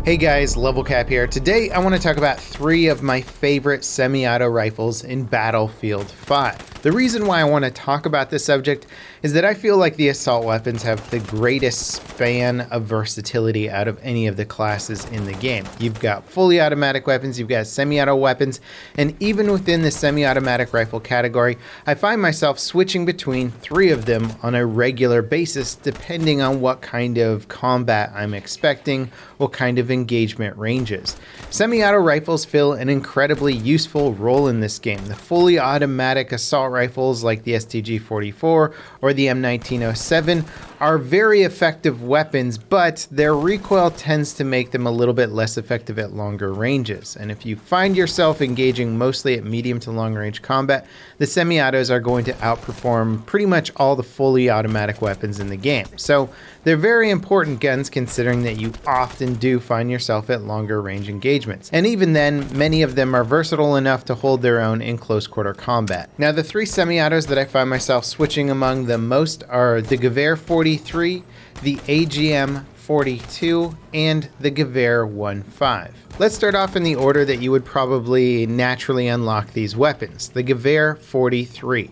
Hey guys, Level Cap here. Today I want to talk about 3 of my favorite semi-auto rifles in Battlefield 5. The reason why I want to talk about this subject is that I feel like the assault weapons have the greatest span of versatility out of any of the classes in the game. You've got fully automatic weapons, you've got semi-auto weapons, and even within the semi-automatic rifle category, I find myself switching between 3 of them on a regular basis depending on what kind of combat I'm expecting, what kind of engagement ranges. Semi-auto rifles fill an incredibly useful role in this game. The fully automatic assault rifles like the STG-44 or the M1907 are very effective weapons, but their recoil tends to make them a little bit less effective at longer ranges. And if you find yourself engaging mostly at medium to long range combat, the semi-autos are going to outperform pretty much all the fully automatic weapons in the game. So they're very important guns considering that you often do find yourself at longer range engagements. And even then, many of them are versatile enough to hold their own in close quarter combat. Now, the 3 semi-autos that I find myself switching among the most are the Gewehr 43, the AGM 42, and the Gewehr 15. Let's start off in the order that you would probably naturally unlock these weapons. The Gewehr 43.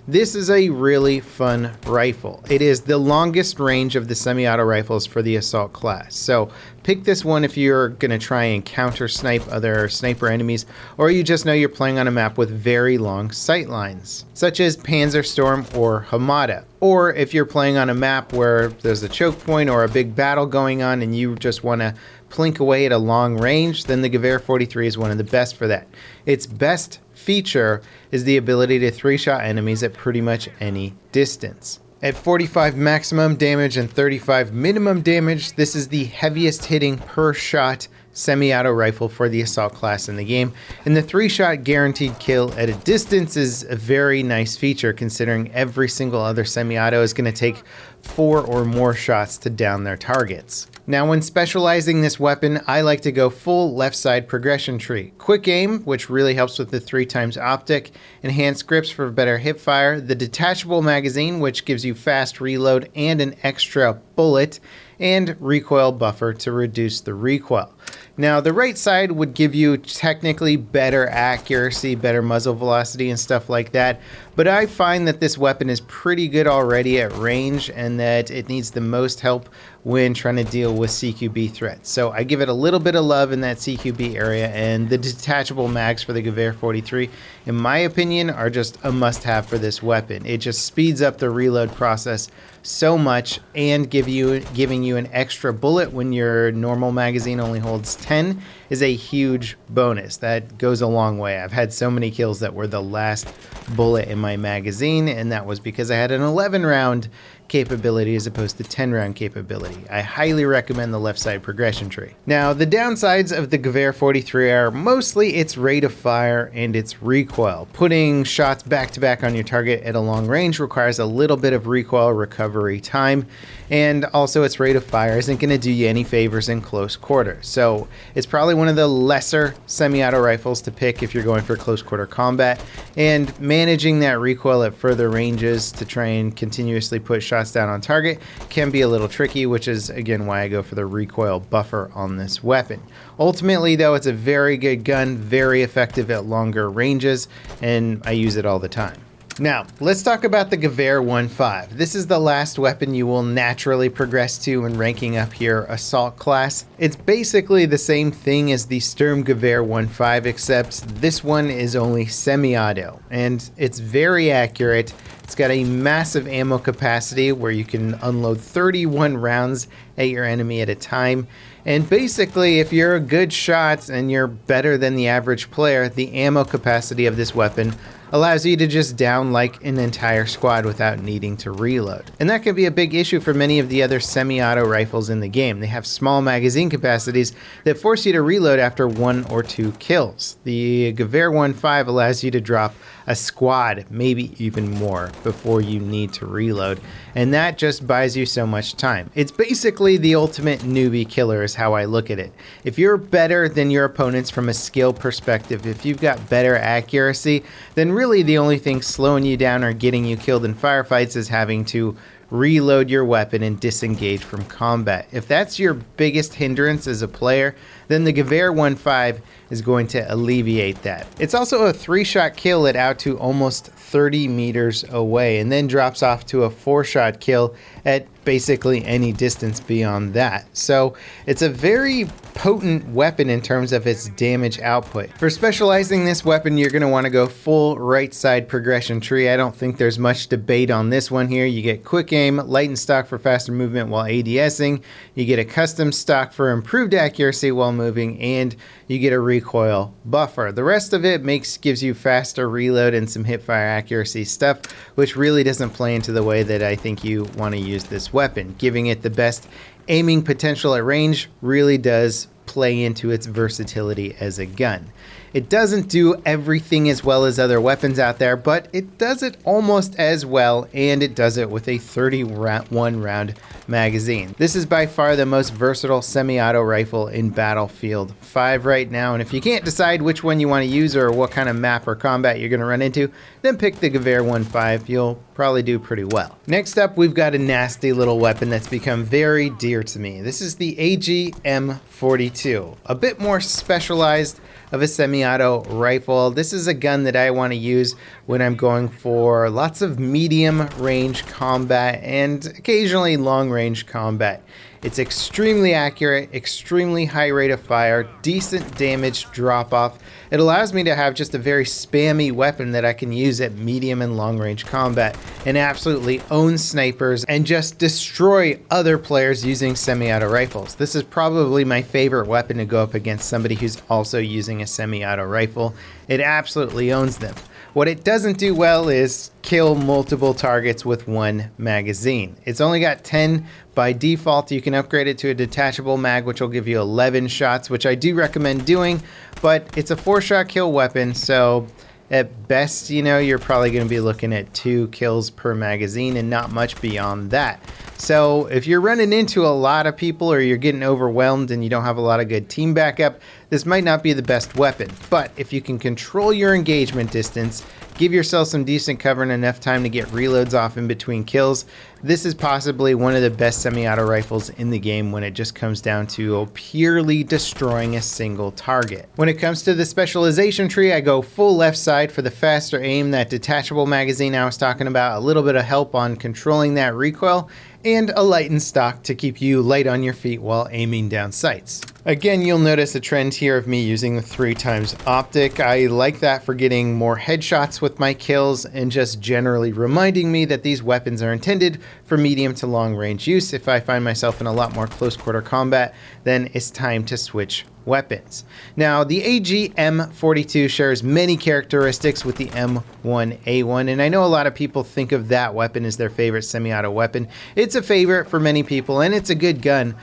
This is a really fun rifle. It is the longest range of the semi-auto rifles for the assault class. So pick this one if you're going to try and counter snipe other sniper enemies, or you just know you're playing on a map with very long sight lines, such as Panzerstorm or Hamada. Or if you're playing on a map where there's a choke point or a big battle going on and you just want to plink away at a long range, then the Gewehr 43 is one of the best for that. Its best feature is the ability to 3-shot enemies at pretty much any distance. At 45 maximum damage and 35 minimum damage, this is the heaviest hitting per shot semi-auto rifle for the assault class in the game, and the 3-shot guaranteed kill at a distance is a very nice feature considering every single other semi-auto is going to take 4 or more shots to down their targets. Now, when specializing this weapon, I like to go full left side progression tree. Quick aim, which really helps with the 3x optic, enhanced grips for better hip fire, the detachable magazine, which gives you fast reload and an extra bullet, and recoil buffer to reduce the recoil. Now, the right side would give you technically better accuracy, better muzzle velocity, and stuff like that, but I find that this weapon is pretty good already at range and that it needs the most help when trying to deal with CQB threats. So I give it a little bit of love in that CQB area, and the detachable mags for the Gewehr 43, in my opinion, are just a must-have for this weapon. It just speeds up the reload process so much, and giving you an extra bullet when your normal magazine only holds 10 is a huge bonus. That goes a long way. I've had so many kills that were the last bullet in my magazine, and that was because I had an 11-round capability as opposed to 10-round capability. I highly recommend the left side progression tree. Now, the downsides of the Gewehr 43 are mostly its rate of fire and its recoil. Putting shots back to back on your target at a long range requires a little bit of recoil recovery time, and also its rate of fire isn't going to do you any favors in close quarter. So it's probably one of the lesser semi-auto rifles to pick if you're going for close quarter combat, and managing that recoil at further ranges to try and continuously put shots down on target can be a little tricky, which is again why I go for the recoil buffer on this weapon. Ultimately though, it's a very good gun, very effective at longer ranges, and I use it all the time. Now, let's talk about the Gewehr 15. This is the last weapon you will naturally progress to when ranking up your assault class. It's basically the same thing as the Sturmgewehr 15, except this one is only semi-auto, and it's very accurate. It's got a massive ammo capacity where you can unload 31 rounds at your enemy at a time. And basically, if you're a good shot and you're better than the average player, the ammo capacity of this weapon allows you to just down like an entire squad without needing to reload. And that can be a big issue for many of the other semi-auto rifles in the game. They have small magazine capacities that force you to reload after 1 or 2 kills. The Gewehr 15 allows you to drop a squad, maybe even more, before you need to reload, and that just buys you so much time. It's basically the ultimate newbie killer is how I look at it. If you're better than your opponents from a skill perspective, if you've got better accuracy, then really the only thing slowing you down or getting you killed in firefights is having to reload your weapon, and disengage from combat. If that's your biggest hindrance as a player, then the Gewehr 1.5 is going to alleviate that. It's also a 3-shot kill at out to almost 30 meters away, and then drops off to a 4-shot kill at basically any distance beyond that. So it's a very potent weapon in terms of its damage output. For specializing this weapon, you're going to want to go full right side progression tree. I don't think there's much debate on this one here. You get quick aim, lightened stock for faster movement while ADSing, you get a custom stock for improved accuracy while moving, and you get a recoil buffer. The rest of it gives you faster reload and some hipfire accuracy stuff, which really doesn't play into the way that I think you want to use this weapon. Giving it the best aiming potential at range really does play into its versatility as a gun. It doesn't do everything as well as other weapons out there, but it does it almost as well, and it does it with a 31 round magazine. This is by far the most versatile semi-auto rifle in Battlefield 5 right now, and if you can't decide which one you want to use or what kind of map or combat you're going to run into, then pick the Gewehr 1.5. You'll probably do pretty well. Next up, we've got a nasty little weapon that's become very dear to me. This is the AGM-42, a bit more specialized of a semi-auto rifle. This is a gun that I want to use when I'm going for lots of medium range combat and occasionally long range combat. It's extremely accurate, extremely high rate of fire, decent damage drop off. It allows me to have just a very spammy weapon that I can use at medium and long range combat and absolutely own snipers and just destroy other players using semi-auto rifles. This is probably my favorite weapon to go up against somebody who's also using a semi-auto rifle. It absolutely owns them. What it doesn't do well is kill multiple targets with one magazine. It's only got 10 by default. You can upgrade it to a detachable mag, which will give you 11 shots, which I do recommend doing, but it's a 4-shot kill weapon, so at best, you're probably going to be looking at 2 kills per magazine and not much beyond that. So if you're running into a lot of people or you're getting overwhelmed and you don't have a lot of good team backup, this might not be the best weapon. But if you can control your engagement distance, give yourself some decent cover and enough time to get reloads off in between kills, this is possibly one of the best semi-auto rifles in the game when it just comes down to purely destroying a single target. When it comes to the specialization tree, I go full left side for the faster aim, that detachable magazine I was talking about, a little bit of help on controlling that recoil, and a lightened stock to keep you light on your feet while aiming down sights. Again, you'll notice a trend here of me using the 3x optic. I like that for getting more headshots with my kills and just generally reminding me that these weapons are intended for medium to long range use. If I find myself in a lot more close quarter combat, then it's time to switch weapons. Now, the AGM-42 shares many characteristics with the M1A1, and I know a lot of people think of that weapon as their favorite semi-auto weapon. It's a favorite for many people, and it's a good gun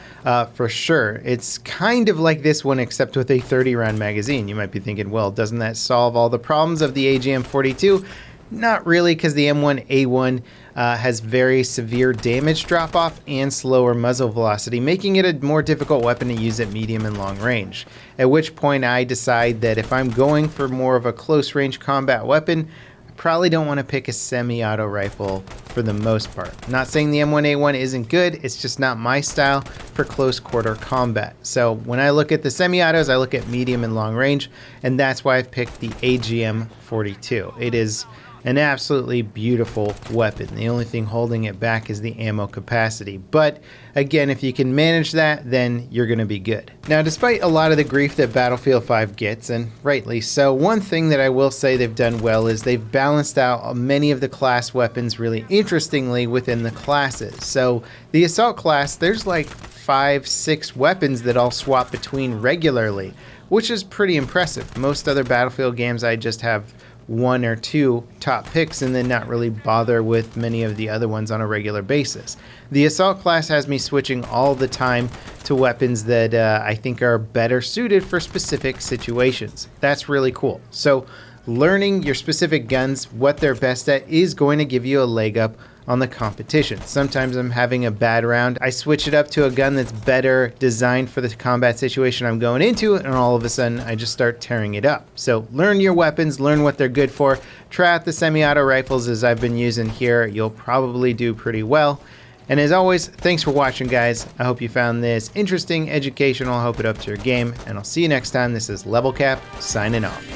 for sure. It's kind of like this one, except with a 30-round magazine. You might be thinking, well, doesn't that solve all the problems of the AGM-42? Not really, because the M1A1 has very severe damage drop-off and slower muzzle velocity, making it a more difficult weapon to use at medium and long range. At which point I decide that if I'm going for more of a close-range combat weapon, I probably don't want to pick a semi-auto rifle for the most part. Not saying the M1A1 isn't good, it's just not my style for close quarter combat. So when I look at the semi-autos, I look at medium and long range, and that's why I've picked the AGM-42. It is an absolutely beautiful weapon. The only thing holding it back is the ammo capacity. But again, if you can manage that, then you're going to be good. Now, despite a lot of the grief that Battlefield 5 gets, and rightly so, one thing that I will say they've done well is they've balanced out many of the class weapons really interestingly within the classes. So the assault class, there's like 5-6 weapons that I'll swap between regularly, which is pretty impressive. Most other Battlefield games, I just have 1 or 2 top picks and then not really bother with many of the other ones on a regular basis. The assault class has me switching all the time to weapons that I think are better suited for specific situations. That's really cool. So learning your specific guns, what they're best at, is going to give you a leg up on the competition. Sometimes I'm having a bad round, I switch it up to a gun that's better designed for the combat situation I'm going into, and all of a sudden I just start tearing it up. So learn your weapons, learn what they're good for, try out the semi-auto rifles as I've been using here. You'll probably do pretty well. And as always, thanks for watching, guys. I hope you found this interesting, educational. I hope it upped your game, and I'll see you next time. This is Level Cap, signing off.